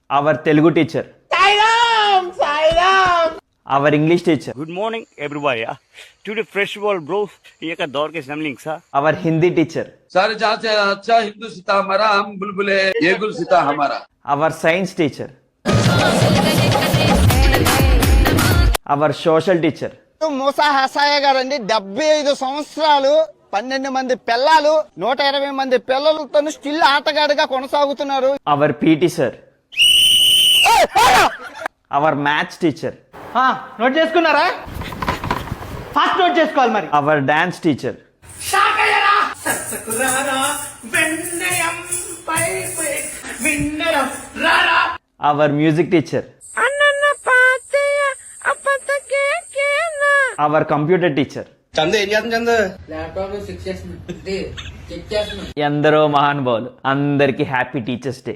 Our Telugu teacher. Our English teacher. Good morning, everybody. Today, first of all, bro, ये का दौर के समलिंग सा. Our Hindi teacher. सारे जहाँ से अच्छा हिंदू सीता हमारा, हम बुलबुले ये गुल सीता हमारा. Our science teacher. Our social teacher. Musa హసాయ గారండి 75 సంవత్సరాలు 12 మంది పిల్లలు 120 మంది పిల్లలతో స్టిల్ ఆటగాడిగా కొనసాగుతున్నారు. Our PT sir. Our maths teacher. Note చేసుకున్నారా? ఫాస్ట్ నోట్ చేసుకోవాలి మరి. Our dance teacher. Our music teacher. Our computer teacher. ఎందరో మహానుభావులు అందరికి హ్యాపీ టీచర్స్ డే.